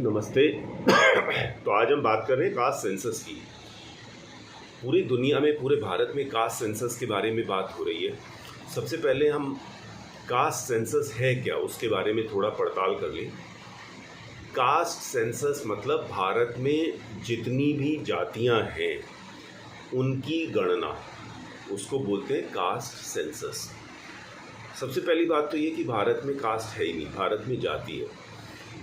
नमस्ते। तो आज हम बात कर रहे हैं कास्ट सेंसस की। पूरी दुनिया में, पूरे भारत में कास्ट सेंसस के बारे में बात हो रही है। सबसे पहले हम कास्ट सेंसस है क्या उसके बारे में थोड़ा पड़ताल कर लें। कास्ट सेंसस मतलब भारत में जितनी भी जातियां हैं उनकी गणना, उसको बोलते हैं कास्ट सेंसस। सबसे पहली बात तो ये कि भारत में कास्ट है ही नहीं, भारत में जाति है।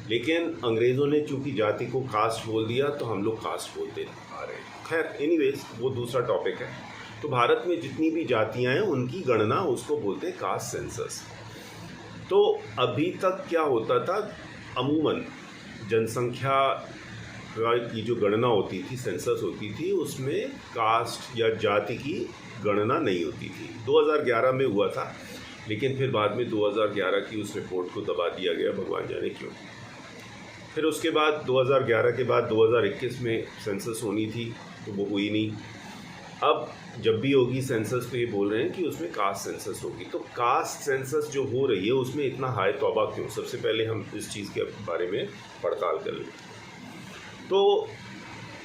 लेकिन अंग्रेज़ों ने चूंकि जाति को कास्ट बोल दिया तो हम लोग कास्ट बोलते आ रहे हैं। खैर एनीवेज वो दूसरा टॉपिक है। तो भारत में जितनी भी जातियां हैं उनकी गणना, उसको बोलते हैं कास्ट सेंसस। तो अभी तक क्या होता था, अमूमन जनसंख्या की जो गणना होती थी, सेंसस होती थी, उसमें कास्ट या जाति की गणना नहीं होती थी। 2011 में हुआ था, लेकिन फिर बाद में 2011 की उस रिपोर्ट को दबा दिया गया, भगवान जाने क्यों। फिर उसके बाद 2011 के बाद 2021 में सेंसस होनी थी तो वो हुई नहीं। अब जब भी होगी सेंसस तो ये बोल रहे हैं कि उसमें कास्ट सेंसस होगी। तो कास्ट सेंसस जो हो रही है उसमें इतना हाई तौबा क्यों? सबसे पहले हम इस चीज़ के बारे में पड़ताल कर लें। तो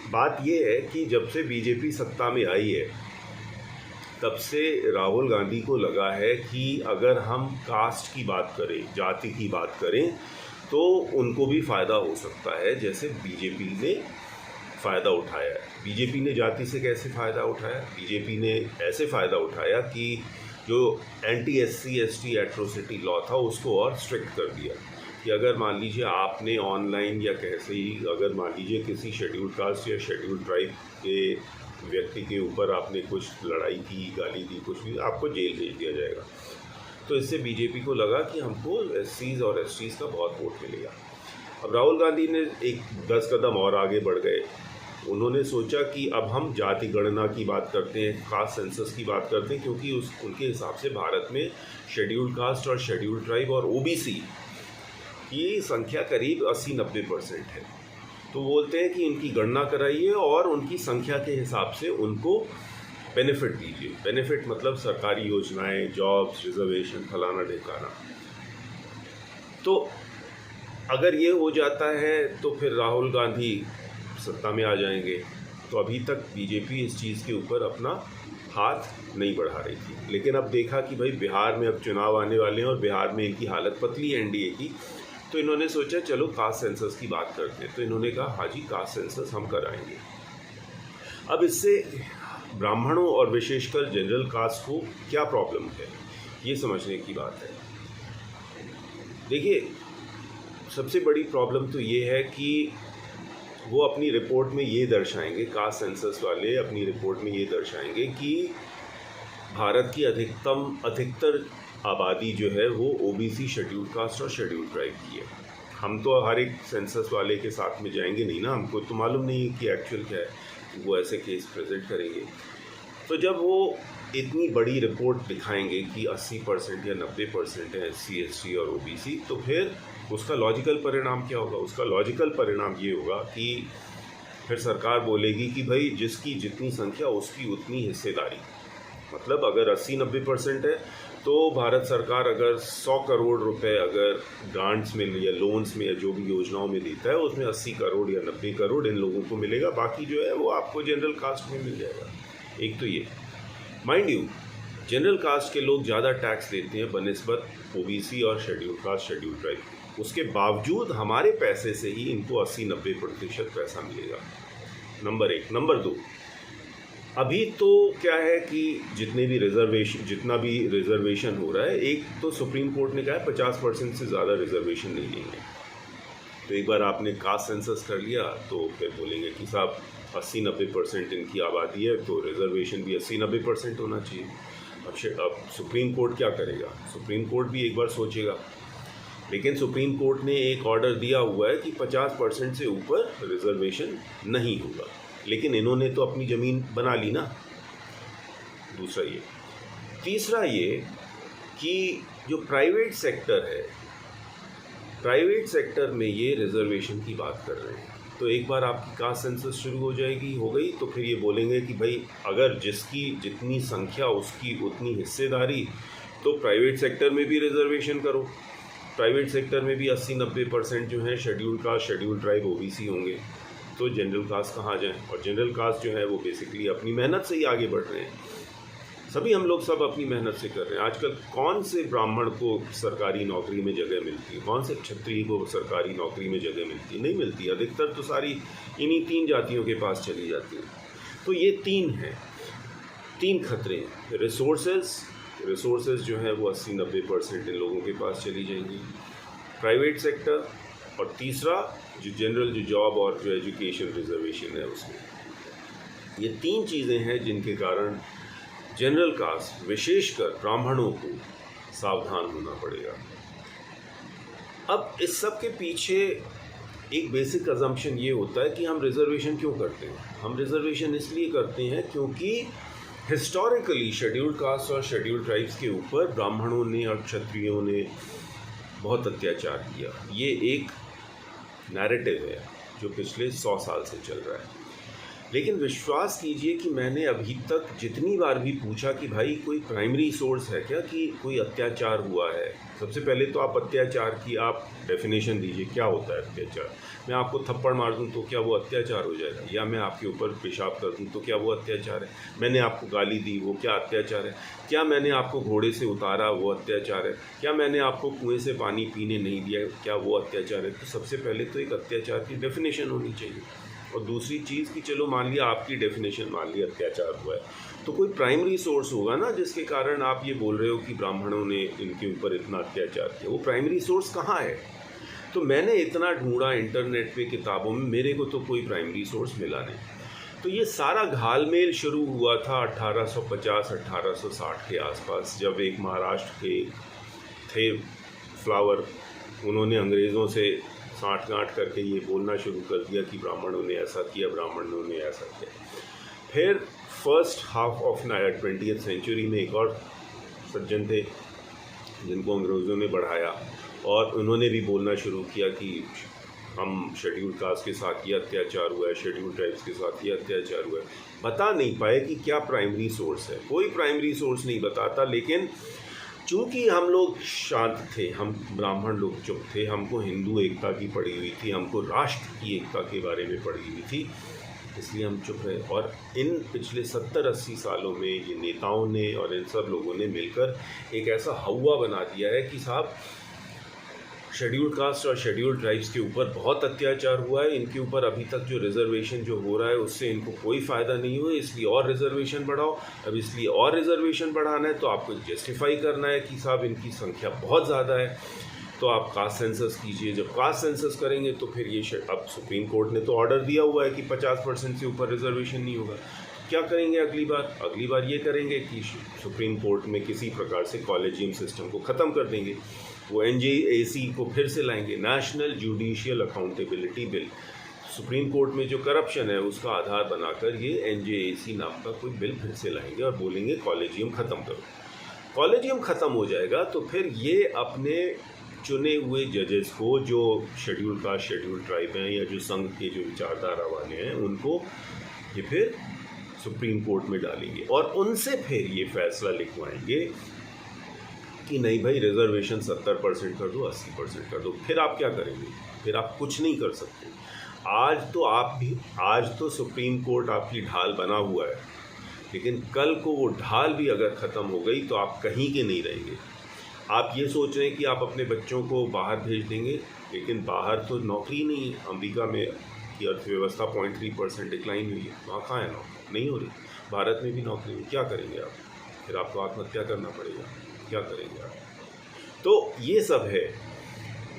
बात ये है कि जब से बीजेपी सत्ता में आई है तब से राहुल गांधी को लगा है कि अगर हम कास्ट की बात करें, जाति की बात करें, तो उनको भी फ़ायदा हो सकता है, जैसे बीजेपी ने फ़ायदा उठाया है। बीजेपी ने जाति से कैसे फ़ायदा उठाया? बीजेपी ने ऐसे फ़ायदा उठाया कि जो anti SC ST atrocity law था उसको और स्ट्रिक्ट कर दिया कि अगर मान लीजिए आपने ऑनलाइन या कैसे ही, अगर मान लीजिए किसी शेड्यूल्ड कास्ट या शेड्यूल्ड ट्राइब के व्यक्ति के ऊपर आपने कुछ लड़ाई की, गाली दी, कुछ भी, आपको जेल भेज दिया जाएगा। तो इससे बीजेपी को लगा कि हमको SCs और STs का बहुत वोट मिलेगा। अब राहुल गांधी ने एक 10 कदम और आगे बढ़ गए। उन्होंने सोचा कि अब हम जाति गणना की बात करते हैं, कास्ट सेंसस की बात करते हैं, क्योंकि उनके हिसाब से भारत में शेड्यूल्ड कास्ट और शेड्यूल्ड ट्राइब और OBC की संख्या करीब 80-90% है। तो बोलते हैं कि इनकी गणना कराइए और उनकी संख्या के हिसाब से उनको बेनिफिट दीजिए। बेनिफिट मतलब सरकारी योजनाएं, जॉब्स, रिजर्वेशन, फलाना ढिकाना। तो अगर ये हो जाता है तो फिर राहुल गांधी सत्ता में आ जाएंगे। तो अभी तक बीजेपी इस चीज़ के ऊपर अपना हाथ नहीं बढ़ा रही थी। लेकिन अब देखा कि भाई बिहार में अब चुनाव आने वाले हैं और बिहार में इनकी हालत पतली है NDA की, तो इन्होंने सोचा चलो कास्ट सेंसस की बात करते हैं। तो इन्होंने कहा हाँ जी, कास्ट सेंसस हम कराएंगे। अब इससे ब्राह्मणों और विशेषकर जनरल कास्ट को क्या प्रॉब्लम है, ये समझने की बात है। देखिए, सबसे बड़ी प्रॉब्लम तो ये है कि वो अपनी रिपोर्ट में ये दर्शाएंगे, कास्ट सेंसस वाले अपनी रिपोर्ट में ये दर्शाएंगे कि भारत की अधिकतर आबादी जो है वो OBC, शेड्यूल्ड कास्ट और शेड्यूल्ड ट्राइब की है। हम तो हर एक सेंसस वाले के साथ में जाएंगे नहीं ना, हमको तो मालूम नहीं है कि एक्चुअल क्या है, वो ऐसे केस प्रेजेंट करेंगे। तो जब वो इतनी बड़ी रिपोर्ट दिखाएंगे कि 80% या 90% है SC ST और OBC, तो फिर उसका लॉजिकल परिणाम क्या होगा? उसका लॉजिकल परिणाम ये होगा कि फिर सरकार बोलेगी कि भाई जिसकी जितनी संख्या उसकी उतनी हिस्सेदारी। मतलब अगर 80-90% है तो भारत सरकार अगर 100 करोड़ रुपए अगर ग्रांट्स में या लोन्स में या जो भी योजनाओं में देता है, उसमें 80 करोड़ या 90 करोड़ इन लोगों को मिलेगा, बाकी जो है वो आपको जनरल कास्ट में मिल जाएगा। एक तो ये, माइंड यू, जनरल कास्ट के लोग ज़्यादा टैक्स देते हैं बनिस्बत OBC और शेड्यूल्ड कास्ट, शेड्यूल्ड ट्राइब। उसके बावजूद हमारे पैसे से ही इनको 80-90% पैसा मिलेगा। नंबर 1। नंबर 2, अभी तो क्या है कि जितना भी रिजर्वेशन हो रहा है, एक तो सुप्रीम कोर्ट ने कहा है 50% से ज़्यादा रिजर्वेशन नहीं लेंगे। तो एक बार आपने कास्ट सेंसस कर लिया तो फिर बोलेंगे कि साहब 80-90% इनकी आबादी है तो रिजर्वेशन भी 80-90% होना चाहिए। अब सुप्रीम कोर्ट क्या करेगा? सुप्रीम कोर्ट भी एक बार सोचेगा। लेकिन सुप्रीम कोर्ट ने एक ऑर्डर दिया हुआ है कि 50% से ऊपर रिजर्वेशन नहीं होगा। लेकिन इन्होंने तो अपनी ज़मीन बना ली ना। दूसरा ये। तीसरा ये कि जो प्राइवेट सेक्टर है, प्राइवेट सेक्टर में ये रिजर्वेशन की बात कर रहे हैं। तो एक बार आपकी कास्ट सेंसस शुरू हो गई तो फिर ये बोलेंगे कि भाई अगर जिसकी जितनी संख्या उसकी उतनी हिस्सेदारी, तो प्राइवेट सेक्टर में भी रिजर्वेशन करो। प्राइवेट सेक्टर में भी 80-90% जो है schedule caste, schedule tribe, OBC होंगे, तो जनरल कास्ट कहाँ जाएँ? और जनरल कास्ट जो है वो बेसिकली अपनी मेहनत से ही आगे बढ़ रहे हैं। सभी हम लोग सब अपनी मेहनत से कर रहे हैं। आजकल कौन से ब्राह्मण को सरकारी नौकरी में जगह मिलती है? कौन से क्षत्रिय को सरकारी नौकरी में जगह मिलती है? नहीं मिलती। अधिकतर तो सारी इन्हीं 3 जातियों के पास चली जाती है। तो ये 3 हैं, 3 खतरे हैं। रिसोर्सेज जो है वो 80-90% इन लोगों के पास चली जाएंगी, प्राइवेट सेक्टर, और तीसरा जो जनरल जो जॉब और जो एजुकेशन रिजर्वेशन है उसमें। ये 3 चीज़ें हैं जिनके कारण जनरल कास्ट, विशेषकर ब्राह्मणों को सावधान होना पड़ेगा। अब इस सब के पीछे एक बेसिक अजम्पशन ये होता है कि हम रिजर्वेशन क्यों करते हैं? हम रिजर्वेशन इसलिए करते हैं क्योंकि हिस्टोरिकली शेड्यूल कास्ट और शेड्यूल ट्राइब्स के ऊपर ब्राह्मणों ने और क्षत्रियों ने बहुत अत्याचार किया। ये एक नैरेटिव है जो पिछले 100 साल से चल रहा है। लेकिन विश्वास कीजिए कि मैंने अभी तक जितनी बार भी पूछा कि भाई कोई प्राइमरी सोर्स है क्या कि कोई अत्याचार हुआ है, सबसे पहले तो आप अत्याचार की आप डेफिनेशन दीजिए, क्या होता है अत्याचार? मैं आपको थप्पड़ मार दूं तो क्या वो अत्याचार हो जाएगा? या मैं आपके ऊपर पेशाब कर दूं तो क्या वो अत्याचार है? मैंने आपको गाली दी, वो क्या अत्याचार है? क्या मैंने आपको घोड़े से उतारा, वो अत्याचार है? क्या मैंने आपको कुएं से पानी पीने नहीं दिया, क्या वो अत्याचार है? तो सबसे पहले तो एक अत्याचार की डेफिनेशन होनी चाहिए। और दूसरी चीज़ कि चलो मान लिया आपकी डेफिनेशन, मान लिया अत्याचार हुआ है, तो कोई प्राइमरी सोर्स होगा ना जिसके कारण आप ये बोल रहे हो कि ब्राह्मणों ने इनके ऊपर इतना अत्याचार किया। वो प्राइमरी सोर्स कहाँ है? तो मैंने इतना ढूंढा इंटरनेट पे, किताबों में, मेरे को तो कोई प्राइमरी सोर्स मिला नहीं। तो ये सारा घालमेल शुरू हुआ था 1850-1860 के आसपास, जब एक महाराष्ट्र के थे फ्लावर, उन्होंने अंग्रेज़ों से साठ-गांठ करके ये बोलना शुरू कर दिया कि ब्राह्मणों ने ऐसा किया, ब्राह्मणों ने ऐसा किया। फिर first half of 20th century में एक और सज्जन थे जिनको अंग्रेज़ों ने बढ़ाया, और उन्होंने भी बोलना शुरू किया कि हम शेड्यूल कास्ट के साथ ये अत्याचार हुआ है, शेड्यूल ट्राइब्स के साथ ये अत्याचार हुआ है। बता नहीं पाए कि क्या प्राइमरी सोर्स है, कोई प्राइमरी सोर्स नहीं बताता। लेकिन चूँकि हम लोग शांत थे, हम ब्राह्मण लोग चुप थे, हमको हिंदू एकता की पड़ी हुई थी, हमको राष्ट्र की एकता के बारे में पड़ी हुई थी, इसलिए हम चुप रहे। और इन पिछले 70-80 सालों में ये नेताओं ने और इन सब लोगों ने मिलकर एक ऐसा हवा बना दिया है कि साहब शेड्यूल कास्ट और शेड्यूल ट्राइब्स के ऊपर बहुत अत्याचार हुआ है, इनके ऊपर अभी तक जो रिजर्वेशन जो हो रहा है उससे इनको कोई फ़ायदा नहीं हुआ, इसलिए और रिजर्वेशन बढ़ाओ। अब इसलिए और रिजर्वेशन बढ़ाना है तो आपको जस्टिफाई करना है कि साहब इनकी संख्या बहुत ज़्यादा है, तो आप कास्ट सेंसस कीजिए। जब कास्ट सेंसस करेंगे तो फिर ये अब सुप्रीम कोर्ट ने तो ऑर्डर दिया हुआ है कि 50% से ऊपर रिजर्वेशन नहीं होगा। क्या करेंगे अगली बार ये करेंगे कि सुप्रीम कोर्ट में किसी प्रकार से कॉलेजियम सिस्टम को ख़त्म कर देंगे, वो NJAC को फिर से लाएंगे, national judicial accountability bill. Supreme court में जो करप्शन है उसका आधार बनाकर ये NJAC नाम का कोई बिल फिर से लाएंगे और बोलेंगे कॉलेजियम ख़त्म करो। कॉलेजियम ख़त्म हो जाएगा तो फिर ये अपने चुने हुए जजेस को, जो शेड्यूल कास्ट, शेड्यूल ट्राइब हैं या जो संघ के जो विचारधारा वाले हैं, उनको ये फिर सुप्रीम कोर्ट में डालेंगे और उनसे फिर ये फैसला लिखवाएंगे कि नहीं भाई रिजर्वेशन 70% कर दो, 80% कर दो। फिर आप क्या करेंगे? फिर आप कुछ नहीं कर सकते। आज तो सुप्रीम कोर्ट आपकी ढाल बना हुआ है, लेकिन कल को वो ढाल भी अगर ख़त्म हो गई तो आप कहीं के नहीं रहेंगे। आप ये सोच रहे हैं कि आप अपने बच्चों को बाहर भेज देंगे, लेकिन बाहर तो नौकरी नहीं है। अमेरिका में की अर्थव्यवस्था 0.3% डिक्लाइन हुई है, वहाँ कहाँ है नौकरी? नहीं हो रही। भारत में भी नौकरी नहीं, क्या करेंगे आप? फिर आपको आत्महत्या करना पड़ेगा, क्या करेंगे आप? तो ये सब है,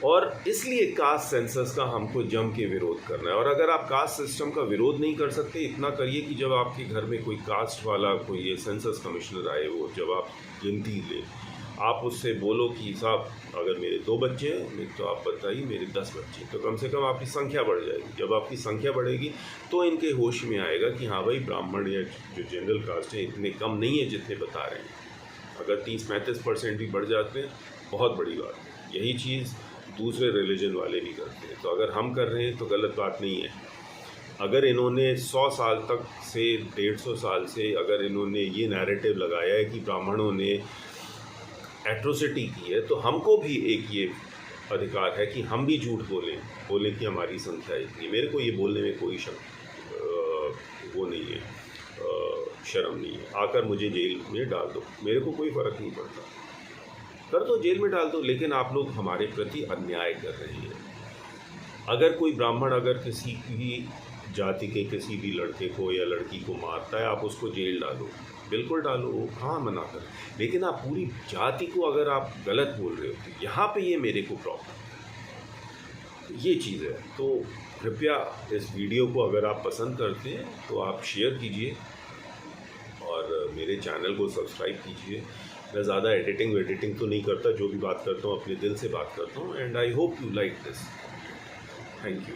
और इसलिए कास्ट सेंसस का हमको जम के विरोध करना है। और अगर आप कास्ट सिस्टम का विरोध नहीं कर सकते, इतना करिए कि जब आपके घर में कोई कास्ट वाला कोई ये सेंसस कमिश्नर आए, वो जब आप गिनती ले, आप उससे बोलो कि साहब अगर मेरे 2 बच्चे हैं तो आप बताइए मेरे 10 बच्चे, तो कम से कम आपकी संख्या बढ़ जाएगी। जब आपकी संख्या बढ़ेगी तो इनके होश में आएगा कि हाँ भाई ब्राह्मण या जो जनरल कास्ट है इतने कम नहीं है जितने बता रहे हैं। अगर 30-35% भी बढ़ जाते हैं बहुत बड़ी बात है। यही चीज़ दूसरे रिलीजन वाले भी करते हैं, तो अगर हम कर रहे हैं तो गलत बात नहीं है। अगर इन्होंने 100 साल तक से 150 साल से अगर इन्होंने ये नैरेटिव लगाया है कि ब्राह्मणों ने एट्रोसिटी की है, तो हमको भी एक ये अधिकार है कि हम भी झूठ बोलें कि हमारी संख्या इतनी। मेरे को ये बोलने में कोई वो नहीं है, शर्म नहीं है। आकर मुझे जेल में डाल दो, मेरे को कोई फ़र्क नहीं पड़ता, कर दो, जेल में डाल दो, लेकिन आप लोग हमारे प्रति अन्याय कर रहे हैं। अगर कोई ब्राह्मण अगर किसी भी जाति के किसी भी लड़के को या लड़की को मारता है, आप उसको जेल डालो, बिल्कुल डालो, हाँ मना कर, लेकिन आप पूरी जाति को अगर आप गलत बोल रहे हो तो यहाँ पे ये मेरे को प्रॉब्लम, ये चीज़ है। तो कृपया इस वीडियो को अगर आप पसंद करते हैं तो आप शेयर कीजिए और मेरे चैनल को सब्सक्राइब कीजिए। मैं ज़्यादा एडिटिंग तो नहीं करता, जो भी बात करता हूँ अपने दिल से बात करता हूँ। And I hope you like this. Thank you.